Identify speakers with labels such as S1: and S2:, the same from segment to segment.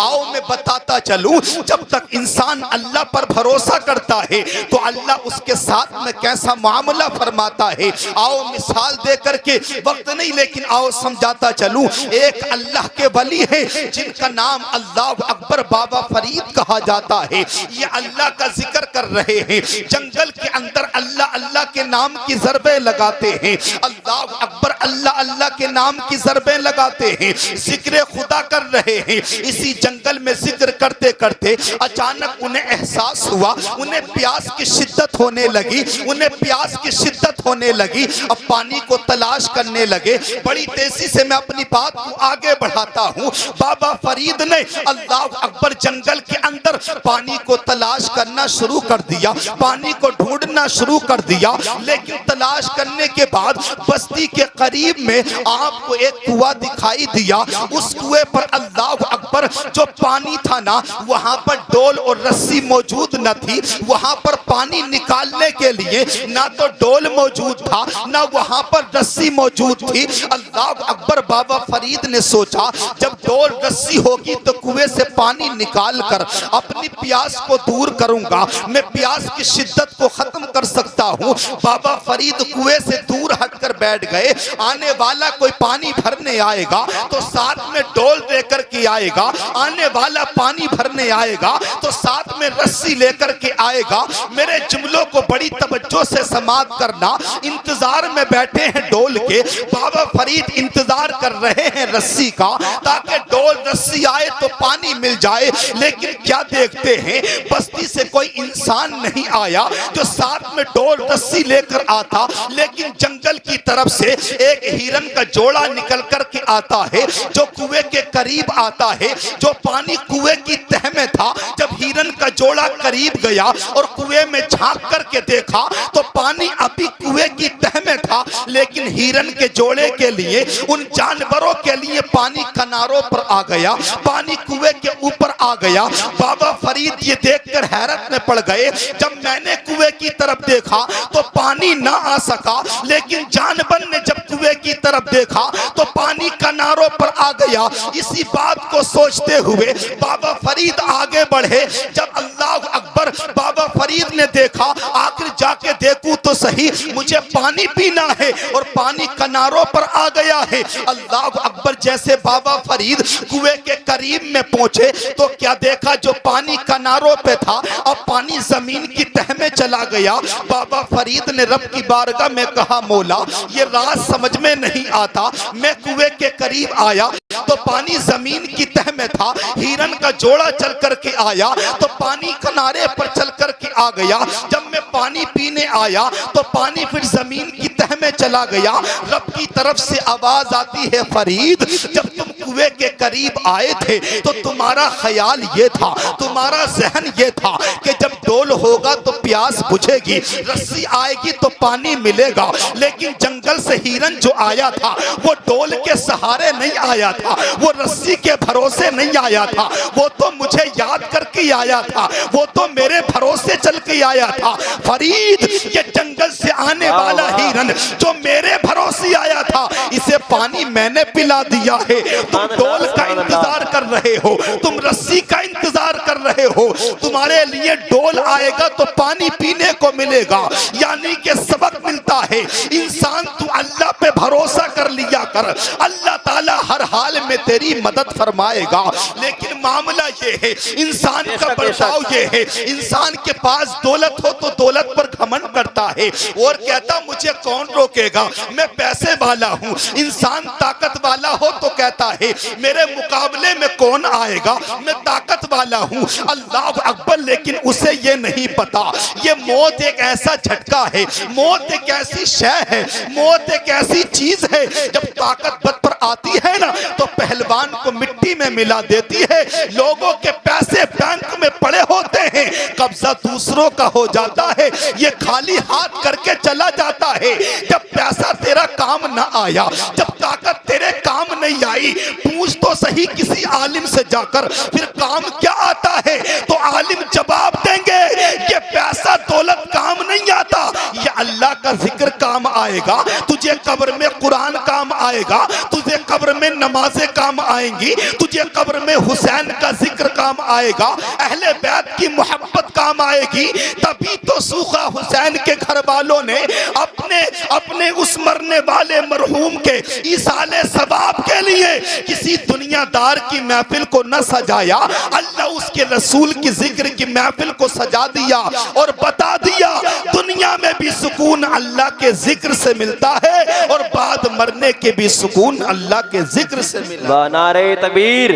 S1: आओ मैं बताता चलूं, जब तक इंसान अल्लाह पर भरोसा करता है तो अल्लाह उसके साथ में कैसा मामला फरमाता है। आओ मिसाल दे करके, वक्त नहीं लेकिन आओ समझाता चलूं। एक अल्लाह के वली है जिनका नाम अल्लाह अकबर बाबा फरीद कहा जाता है। ये अल्लाह का जिक्र कर रहे हैं, जंगल के अंदर अल्लाह अल्लाह के नाम की ज़रबे लगाते हैं, अल्लाह अकबर अल्लाह अल्लाह के नाम की ज़रबे लगाते हैं, जिक्र खुदा कर रहे हैं। इसी जंगल में जिक्र करते करते अचानक उन्हें एहसास हुआ, उन्हें प्यास की शिद्दत होने लगी, उन्हें प्यास की शिद्दत होने लगी। अब पानी को तलाश करने लगे। बड़ी तेजी से मैं अपनी बात को आगे बढ़ाता हूँ। बाबा फरीद ने अल्लाह अकबर जंगल के अंदर पानी को तलाश करना शुरू कर दिया, पानी को ढूंढना शुरू कर दिया। लेकिन तलाश करने के बाद बस्ती के करीब में आपको एक कुआं दिखाई दिया। उस कुएं पर अल्लाह अकबर जो पानी था ना, वहां पर डोल और रस्सी मौजूद न थी। वहां पर पानी निकालने के लिए ना तो डोल मौजूद था, ना वहां पर रस्सी मौजूद थी। अल्लाह अकबर बाबा फरीद ने सोचा, जब डोल रस्सी होगी तो कुएं से पानी निकाल कर अपनी प्यास को दूर करूंगा, मैं प्यास की शिद्दत को खत्म कर सकता हूँ। बाबा फरीद कुएं से दूर हटकर बैठ गए। आने वाला कोई पानी भरने आएगा तो साथ में डोल लेकर के आएगा, आने वाला पानी भरने आएगा तो साथ में रस्सी लेकर के आएगा। मेरे जुमलों को बड़ी तवज्जो से समाअत करना। इंतजार में बैठे हैं डोल के, बाबा फरीद इंतजार कर रहे हैं रस्सी का, ताकि डोल रस्सी आए तो पानी मिल जाए। लेकिन क्या देखते हैं, बस्ती से कोई इंसान नहीं आया जो साथ में डोल रस्सी लेकर आता। लेकिन जंगल की तरफ से एक हिरन का जोड़ा निकल कर के आता है, जो कुएं के करीब आता है, जो पानी कुएं की तह में था। जब हिरन का जोड़ा करीब गया और कुएं में झांक करके देखा तो पानी अभी कुएं की तह में था, लेकिन हिरन के जोड़े के लिए, उन जानवरों के लिए पानी किनारों पर आ गया, पानी कुएं के ऊपर आ गया। बाबा फरीद ये देखकर हैरत में पड़ गए। जब मैंने कुएं की तरफ देखा तो पानी ना आ सका, लेकिन जानवर ने जब कुएं की तरफ देखा तो पानी किनारों पर आ गया। इसी बात को सोचते हुए बाबा फरीद आगे बढ़े। जब अल्लाह अकबर बाबा फरीद ने देखा, आखिर जाके देखूं तो सही, मुझे पानी पीना है और पानी किनारों पर आ गया है। अल्लाह अकबर जैसे बाबा फरीद कुएं के करीब में पहुंचे तो क्या देखा, जो पानी किनारों पे था अब पानी जमीन की तह में चला गया। बाबा फरीद ने रब की बारगाह में कहा, मौला ये राज समझ में नहीं आता। मैं कुएं के करीब आया तो पानी जमीन की तह में था, हिरन का जोड़ा चल करके आया तो पानी किनारे पर चल करके आ गया। जब मैं पानी पीने आया तो पानी फिर जमीन की तह में चला गया। रब की तरफ से आवाज आती है, फरीद जब तुम कुएं के करीब आए थे तो तुम्हारा ख्याल ये था, तुम्हारा जहन ये था कि जब डोल होगा तो प्यास बुझेगी, रस्सी आएगी तो पानी मिलेगा। लेकिन जंगल से हिरन जो आया था वो डोल के सहारे नहीं आया था, वो रस्सी के भरोसे नहीं आया था, वो तो मुझे याद करके आया था, वो तो मेरे भरोसे चल के आया था। फरीद ये जंगल से आने वाला हिरन जो मेरे भरोसे आया था, इसे पानी मैंने पिला दिया है। तुम डोल का इंतजार कर रहे हो, तुम रस्सी का इंतजार कर रहे हो, तुम्हारे लिए डोल आएगा तो पानी पीने को मिलेगा। यानी कि सबक मिलता है, इंसान तू अल्लाह पे भरोसा कर लिया कर, अल्लाह ताला हर हाल में तेरी मदद फरमाएगा। लेकिन मामला ये है, इंसान का बर्ताव ये है, इंसान के पास दौलत हो तो दौलत पर घमंड करता है और कहता मुझे कौन रोकेगा, मैं पैसे वाला हूँ। इंसान ताकत वाला हो तो कहता है मेरे मुकाबले में कौन आएगा, मैं ताकत वाला हूँ। अल्लाह अकबर, लेकिन उसे ये नहीं पता ये मौत एक ऐसा झटका है, मौत एक ऐसी शय है, मौत एक ऐसी चीज है, जब ताकत बद पर आती है ना तो पहलवान को मिट्टी में मिला देती है। लोगों के पैसे बैंक में पड़े होते हैं, कब्जा दूसरों का हो जाता है, ये खाली हाथ करके चला जाता है। जब पैसा तेरा काम ना आया, जब ताकत तेरे काम नहीं आई, पूछ तो सही किसी आलिम से जाकर फिर काम क्या आता है, तो आलिम जवाब देंगे ये पैसा दौलत काम नहीं आता, ये अल्लाह का जिक्र काम आएगा, तुझे कब्र में कुरान काम आएगा, तुझे कब्र में नमाजें काम आएंगी, तुझे कब्र में हुसैन का जिक्र काम आएगा, अहले बैत की मोहब्बत काम आएगी। तभी तो सूखा हुसैन के घर वालों ने अपने अपने उस मरने वाले मरहूम के इसाले सवाब के लिए किसी दुनियादार की महफिल को न सजाया, अल्लाह उसके रसूल की जिक्र की महफिल को सजा दिया और बता दिया दुनिया में भी सुकून अल्लाह के जिक्र से मिलता है और बाद मरने के भी सुकून अल्लाह के जिक्र से मिलता है।
S2: नारे तकबीर,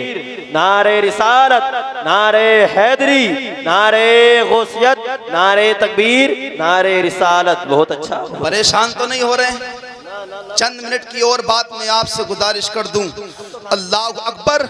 S2: नारे रिसालत, नारे हैदरी, नारे गौसियत, नारे तकबीर, नारे रिसालत। बहुत अच्छा।
S1: परेशान तो नहीं हो रहे हैं? चंद मिनट की और बात मैं आपसे गुजारिश कर दूं। अल्लाह अकबर,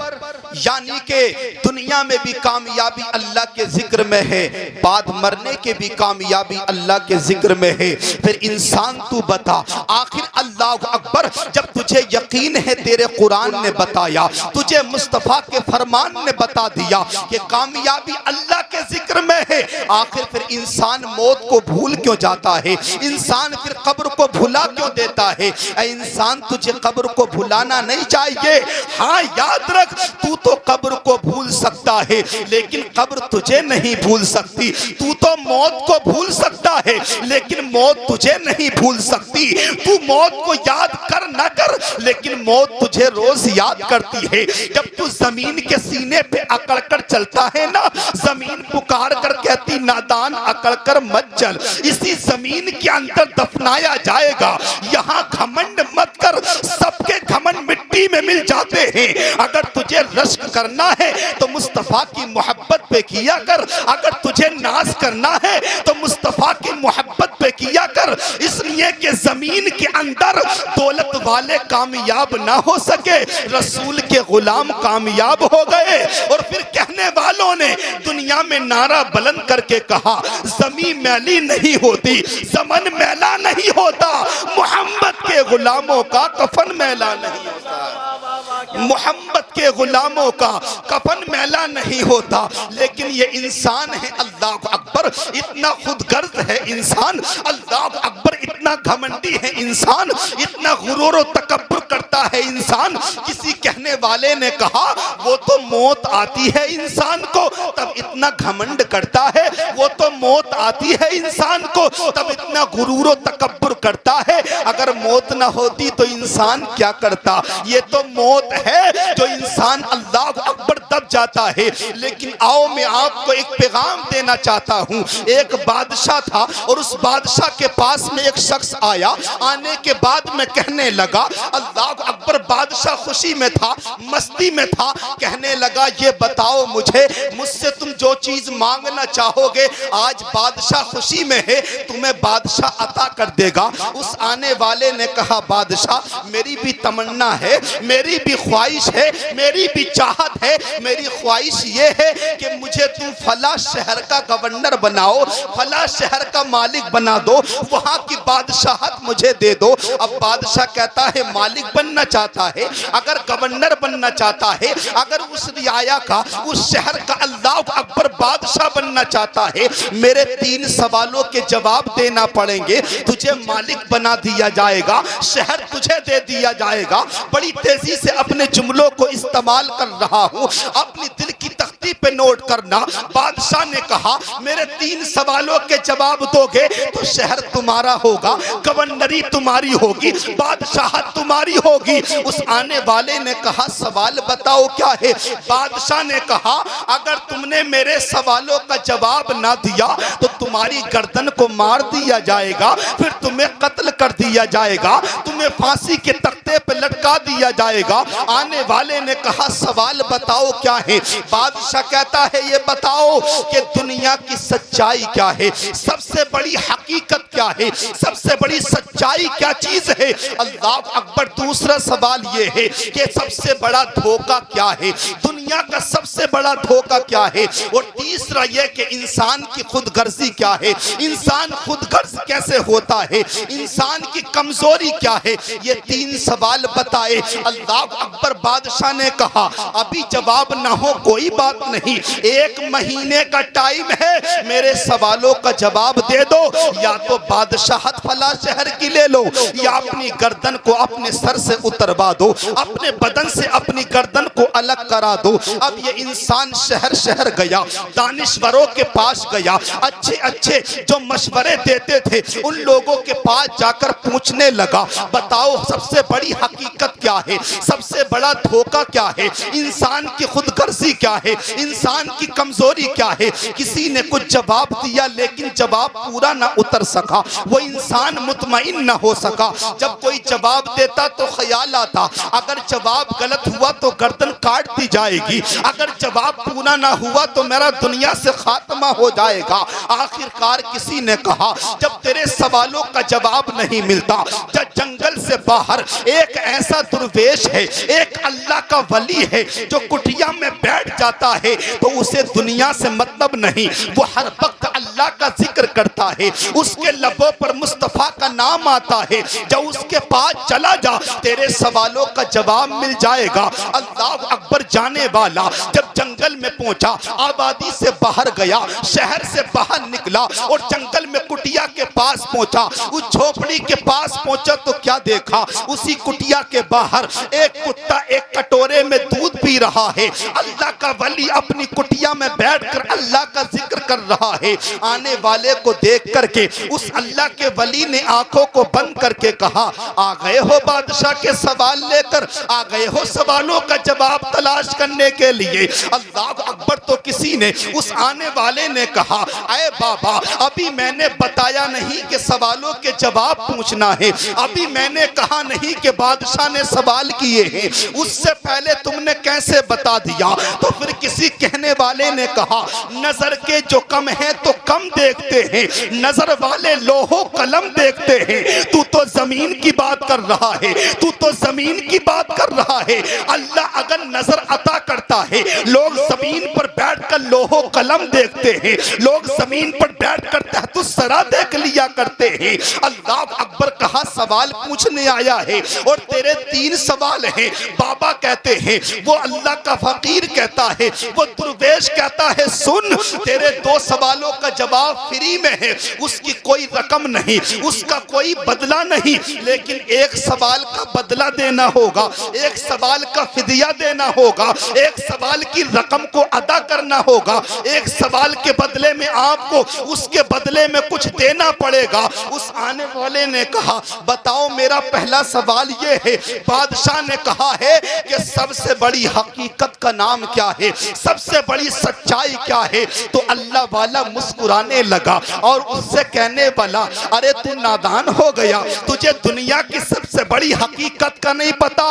S1: यानी के दुनिया में भी कामयाबी अल्लाह के जिक्र में है, बाद मरने के भी कामयाबी अल्लाह के जिक्र में है। फिर इंसान तू बता, आखिर अल्लाह अकबर, जब तुझे यकीन है तेरे कुरान ने बताया, तुझे मुस्तफ़ा के फरमान ने बता दिया कि कामयाबी अल्लाह के जिक्र में है, आखिर फिर इंसान मौत को भूल क्यों जाता है? इंसान फिर कब्र को भुला क्यों देता है? ऐ इंसान, तुझे कब्र को भुलाना नहीं चाहिए। हाँ, याद रख, तू तो कब्र को भूल सकता है लेकिन कब्र तुझे नहीं भूल सकती। तू तो मौत को भूल सकता है लेकिन मौत तुझे नहीं भूल सकती। तू मौत को याद कर ना कर लेकिन मौत तुझे रोज याद करती है। जब तू जमीन के सीने पे अकड़ कर चलता है ना, जमीन पुकार कर कहती नादान अकड़ कर मत चल, इसी जमीन के अंदर दफनाया जाएगा। यहाँ घमंड मत कर, सबके घमंड मिट्टी में मिल जाते हैं। अगर तुझे रश्क करना है तो मुस्तफा की मोहब्बत पे किया कर, अगर तुझे नाज करना है तो मुस्तफा की मोहब्बत पे किया कर। इसलिए कि जमीन के अंदर दौलत वाले कामयाब ना हो सके, रसूल के गुलाम कामयाब हो गए। और फिर कहने वालों ने दुनिया में नारा बुलंद करके कहा, जमीन मैली नहीं होती, समन मैला नहीं होता, मोहम्मद के गुलामों का कफन मैला नहीं होता। मोहम्मद के गुलामों का कफन मैला नहीं होता। लेकिन ये इंसान है, अल्लाह अकबर, इतना खुदगर्ज है इंसान, अल्लाह अकबर, इतना घमंडी है इंसान, इतना गुरूर और तकब्बुर करता है इंसान। किसी कहने वाले ने कहा वो तो मौत आती है इंसान को तब इतना घमंड करता है, वो तो मौत आती है इंसान को तब इतना गुरूर और तकब्बुर करता है। अगर मौत ना होती तो इंसान क्या करता? ये तो मौत है जो इंसान अल्लाह अकबर दब जाता है। लेकिन आओ मैं आपको एक पैगाम देना चाहता हूँ। एक बादशाह था और उस बादशाह के पास में एक शख्स आया। आने के बाद में कहने लगा, अल्लाह अकबर, बादशाह खुशी में था, मस्ती में था, कहने लगा ये बताओ मुझे, मुझसे तुम जो चीज मांगना चाहोगे आज बादशाह खुशी में है, तुम्हें बादशाह अता कर देगा। उस आने वाले ने कहा, बादशाह मेरी भी तमन्ना है, मेरी भी ख्वाहिश है, मेरी भी चाहत है, मेरी ख्वाहिश ये है कि मुझे तुम फला शहर का गवर्नर बनाओ, फला शहर का मालिक बना दो, वहां की बादशाहत मुझे दे दो। अब बादशाह कहता है मालिक बनना चाहता है, अगर गवर्नर बनना चाहता है, अगर उस रियाया का, उस शहर का अल्लाह अकबर बादशाह बनना चाहता है, मेरे 3 सवालों के जवाब देना पड़ेंगे। तुझे मालिक बना दिया जाएगा, शहर तुझे दे दिया जाएगा। बड़ी तेजी से अपने जुमलों को इस्तेमाल कर रहा हूँ, अपनी दिल की तख्ती पे नोट करना। बादशाह ने कहा मेरे 3 सवालों के जवाब दोगे तो शहर तुम्हारा होगा, गवर्नरी तुम्हारी होगी, बादशाहत तुम्हारी होगी। उस आने वाले ने कहा सवाल बताओ क्या है? बादशाह ने कहा अगर तुमने मेरे सवालों का जवाब ना दिया तो तुम्हारी गर्दन को मार दिया जाएगा, फिर तुम्हें कत्ल कर दिया जाएगा, तुम्हें फांसी के तख्ते पे लटका दिया जाएगा। आने वाले ने कहा सवाल बताओ क्या है? बादशाह कहता है ये बताओ कि दुनिया की सच्चाई क्या है, सबसे बड़ी हकीकत क्या है, सबसे बड़ी सच्चाई क्या चीज है? अल्लाह अकबर, दूसरा सवाल ये है कि सबसे बड़ा धोखा क्या है, दुनिया का सबसे बड़ा धोखा क्या है? और तीसरा यह कि इंसान की खुदगर्जी क्या है, इंसान खुदगर्ज कैसे होता है, इंसान की कमजोरी क्या है, ये 3 सवाल बताए। अल्लाह अकबर बादशाह ने कहा अभी जवाब ना हो कोई बात नहीं, 1 महीने का टाइम है, मेरे सवालों का जवाब दे दो, या तो बादशाहत फला शहर की ले लो या अपनी गर्दन को अपने सर से उतरवा दो, अपने बदन से अपनी गर्दन को अलग करा दो। अब ये इंसान शहर शहर गया, दानिश्वरों के पास गया, अच्छे अच्छे जो मशवरे देते थे उन लोगों के पास जाकर पूछने लगा बताओ सबसे बड़ी हकीकत क्या है, सबसे बड़ा धोखा क्या है, इंसान की खुदगर्जी क्या है, इंसान की कमजोरी क्या है। किसी ने कुछ जवाब दिया लेकिन जवाब पूरा ना उतर सका, वो इंसान मुतमईन ना हो सका। जब कोई जवाब देता तो ख्याल आता अगर जवाब गलत हुआ तो गर्दन काट दी जाएगी, अगर जवाब पूरा ना हुआ तो मेरा दुनिया से खात्मा हो जाएगा। आखिरकार किसी ने कहा जब तेरे सवालों का जवाब नहीं मिलता, जब जंगल से बाहर एक ऐसा दुर्वेश है, एक अल्लाह का वली है जो कुटिया में बैठ जाता है तो उसे दुनिया से मतलब नहीं, वो हर वक्त अल्लाह का जिक्र करता है, उसके लबों पर मुस्तफा का नाम आता है, जब उसके पास चला जा तेरे सवालों का जवाब मिल जाएगा। अल्लाह अकबर जाने वाला जब जंगल में पहुंचा, आबादी से बाहर गया, शहर से बाहर निकला और जंगल में कुटिया के पास पहुंचा, उस झोपड़ी के पास पहुंचा तो क्या देखा, उसी कुटिया के बाहर एक कुत्ता एक कटोरे में दूध पी रहा है। अल्लाह का वली अपनी कुटिया में बैठकर अल्लाह का जिक्र कर रहा है। आने वाले को देख करके उस अल्लाह के वली ने आंखों को बंद करके कहा आ गए हो बादशाह के सवाल लेकर, आ गए हो सवालों का जवाब तलाश करने के लिए। अल्लाह अकबर तो किसी ने उस आने वाले ने कहा अरे बाबा अभी मैंने बताया नहीं कि सवालों के जवाब पूछना है, अभी मैंने कहा नहीं कि बादशाह ने सवाल किए हैं, उससे पहले तुमने कैसे बता दिया। तो फिर किसी कहने वाले ने कहा नजर के जो कम है तो कम देखते हैं, नजर वाले लोहो कलम देखते हैं, तू तो जमीन की बात कर रहा है, तू तो जमीन की बात कर रहा है। अल्लाह अगर नजर अता करता है, लोग जमीन पर बैठकर लोहो कलम देखते हैं, लोग जमीन पर बैठकर तहतुस सरा देख लिया करते हैं। अल्लाह अकबर कहा सवाल पूछने आया है और तेरे 3 सवाल हैं। बाबा कहते हैं, वो अल्लाह का फकीर कहता है, वो दुर्वेश कहता है सुन तेरे 2 सवालों का जवाब फ्री में है, उसकी कोई रकम नहीं, उसका कोई बदला नहीं, लेकिन एक सवाल का बदला देना होगा, एक सवाल का फिदिया देना होगा, एक सवाल की रकम को अदा करना होगा, एक सवाल के बदले में आपको उसके बदले में कुछ देना पड़ेगा। उस आने वाले ने कहा बताओ मेरा पहला सवाल ये है। बादशाह ने कहा है कि सबसे बड़ी हकीकत का नाम क्या है, सबसे बड़ी सच्चाई क्या है। तो अल्लाह वाला मुस्कुराने लगा और उससे कहने वाला अरे तू नादान हो गया, तुझे दुनिया की सबसे बड़ी हकीकत का नहीं पता,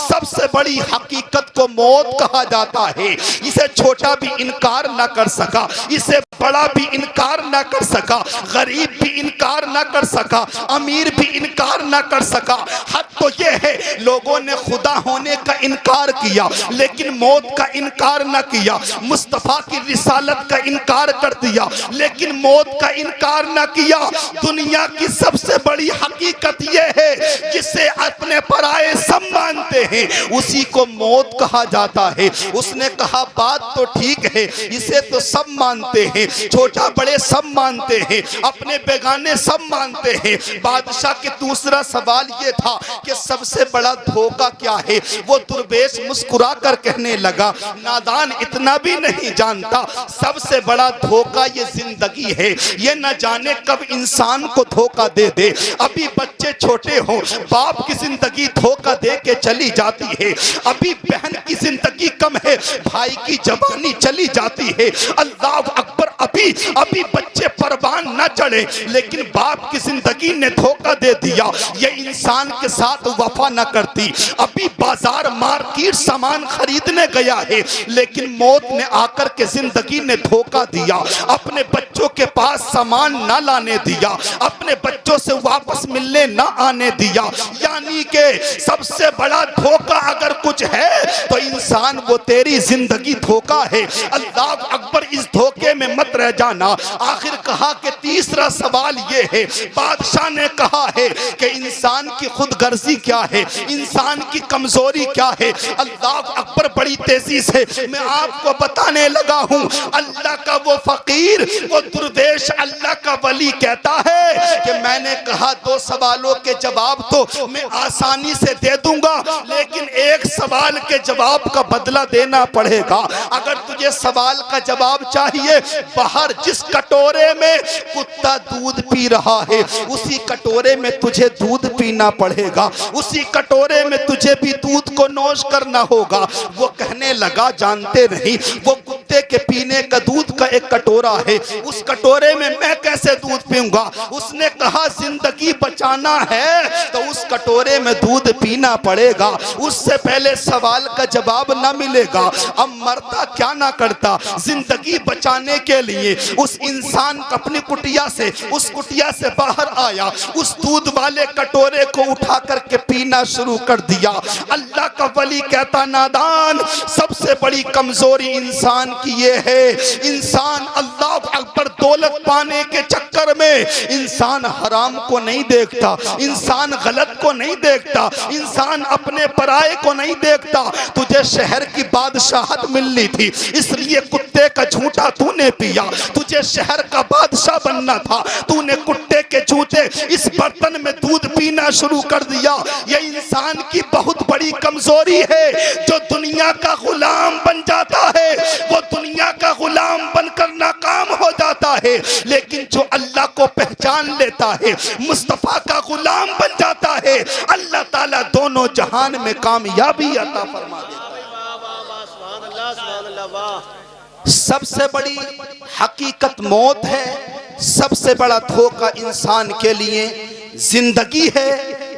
S1: सबसे बड़ी हकीकत को मौत कहा जाता है। इसे छोटा भी इनकार ना कर सका, इसे बड़ा भी इनकार ना कर सका, गरीब भी इनकार ना कर सका, अमीर भी इनकार ना कर सका। हद तो ये है लोगों ने खुदा होने का इनकार किया लेकिन मौत का इनकार ना किया, मुस्तफा की रिसालत का इनकार कर दिया लेकिन मौत का इनकार ना किया। दुनिया की सबसे बड़ी हकीकत यह है जिसे अपने पराये सब मानते हैं उसी को मौत कहा जाता है। उसने कहा बात तो ठीक है, इसे तो सब मानते हैं, छोटा बड़े सब मानते हैं, अपने बेगाने सब मानते हैं। बादशाह के दूसरा सवाल ये था कि सबसे बड़ा धोखा क्या है। वो दुर्वेश मुस्कुरा कर कहने लगा नादान इतना भी नहीं जानता, सबसे बड़ा धोखा ये जिंदगी है, ये न जाने कब इंसान को धोखा दे दे। अभी बच्चे छोटे हो, बाप की जिंदगी धोखा दे के चली जाती है, अभी बहन की जिंदगी कम है, भाई की जवानी चली जाती है। अल्लाह अकबर अभी बच्चे परवान न चढ़े लेकिन बाप की जिंदगी ने धोखा दे दिया, ये इंसान के साथ वफा न करती। अभी बाजार मार्केट सामान खरीदने गया है लेकिन मौत ने आकर के जिंदगी ने धोखा दिया, अपने बच्चों के पास सामान न लाने दिया, अपने बच्चों से वापस मिलने न आने दिया। यानी के सबसे बड़ा धोखा अगर कुछ है तो इंसान वो तेरी जिंदगी धोखा है। अल्लाह अकबर, इस धोखे में मत रह जाना। आखिर कहा कि तीसरा सवाल ये है, बादशाह ने कहा है कि इंसान की खुदगर्जी क्या है, इंसान की कमजोरी क्या है। अल्लाह अकबर बड़ी तेजी से मैं आपको बताने लगा हूं। अल्लाह का वो फकीर, वो दुर्देश अल्लाह का वली कहता है कि मैंने कहा 2 सवालों के जवाब तो मैं आसानी से दे दूंगा, लेकिन एक सवाल के जवाब का बदला देना पड़ेगा। अगर तुझे सवाल का जवाब चाहिए, बाहर जिस कटोरे में कुत्ता दूध पी रहा है उसी कटोरे में तुझे दूध पीना पड़ेगा, उसी कटोरे में तुझे भी दूध को नोश करना होगा। वो कहने लगा, जानते नहीं, वो कुत्ते के पीने का दूध का एक कटोरा है, उस कटोरे में मैं कैसे दूध पीऊंगा। उसने कहा, जिंदगी बचाना है तो उस कटोरे में दूध पीना पड़ेगा, उससे पहले सवाल का जवाब ना मिलेगा। अब मरता क्या ना करता, जिंदगी बचाने के लिए उस इंसान अपनी कुटिया से, उस कुटिया से बाहर आया, उस दूध वाले कटोरे को उठा करके पीना शुरू कर दिया। अल्लाह का वली कहता, नादान, सबसे बड़ी कमजोरी इंसान की ये है, इंसान अल्लाह अकबर दौलत पाने के चक्कर में इंसान हराम को नहीं देखता, इंसान गलत को नहीं देखता, इंसान अपने पराये को नहीं देखता। तुझे शहर की बादशाहत मिलनी थी, इसलिए कुत्ते का झूठा तूने पिया। तुझे शहर का बादशाह बनना था, तूने कुत्ते के झूठे इस बर्तन में दूध पीना शुरू कर दिया। यह इंसान की बहुत बड़ी कमजोरी है। जो दुनिया का गुलाम बन जाता है वो दुनिया का गुलाम बनकर नाकाम हो जाता है, लेकिन जो अल्लाह को पहचान लेता है, मुस्तफा का गुलाम बन जाता है, अल्लाह ताला दोनों जहान में कामयाबी अता फरमा देता है। सबसे बड़ी हकीकत मौत है, सबसे बड़ा धोखा इंसान के लिए जिंदगी है,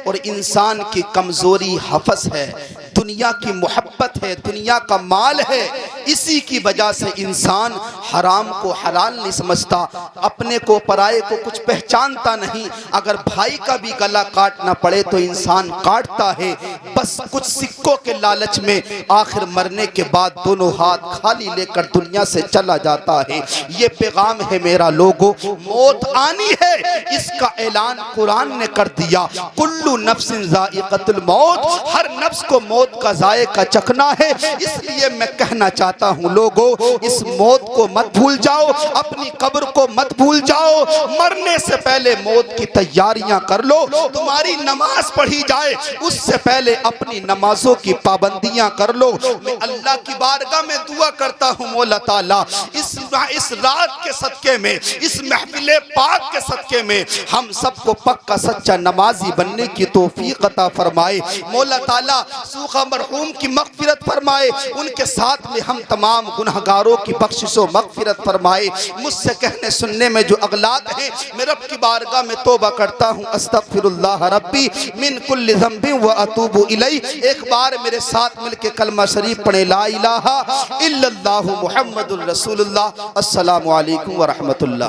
S1: और इंसान की कमजोरी हफस है, दुनिया की मोहब्बत है, दुनिया का माल है। इसी की वजह से इंसान हराम को हलाल नहीं समझता, अपने को पराये को कुछ पहचानता नहीं। अगर भाई का भी गला काटना पड़े तो इंसान काटता है, बस कुछ सिक्कों के लालच में आखिर मरने के बाद दोनों हाथ खाली लेकर दुनिया से चला जाता है। ये पैगाम है मेरा लोगों, मौत आनी है, इसका ऐलान कुरान ने कर दिया। कुल्लू नफ्सिन ज़ाइक़तुल मौत, हर नफ्स को मौत का जायका चखना है। इसलिए मैं कहना चाहता हूँ लोगों, इस मौत को मत भूल जाओ, अपनी कब्र को मत भूल जाओ। मरने से पहले मौत की तैयारियां कर लो। तुम्हारी नमाज पढ़ी जाए उससे पहले अपनी नमाजों की पाबंदियां कर लो। मैं अल्लाह की बारगाह में दुआ करता हूँ, मौला ताला इस रात के सदके में, इस महफिल पाक के सदके में हम सबको पक्का सच्चा नमाजी बनने की तौफीक अता फरमाए। मौला ताला सूखा मरहूम की मग़फ़िरत फरमाए, उनके साथ में हम तमाम गुनहगारों की बख्शिश व मग़फ़िरत फरमाए। मुझसे कहने सुनने में जो अगलात हैं, मैं रब की बारगाह में तौबा करता हूँ, अस्तग़फ़िरुल्लाह रब्बी मिन कुल्लि ज़ंबिन व अतूबु इलैह। एक बार मेरे साथ मिलके कलमा शरीफ पढ़े, ला इलाहा इल्लल्लाहु मुहम्मदुर रसूलुल्लाह। अस्सलामु अलैकुम व रहमतुल्लाह।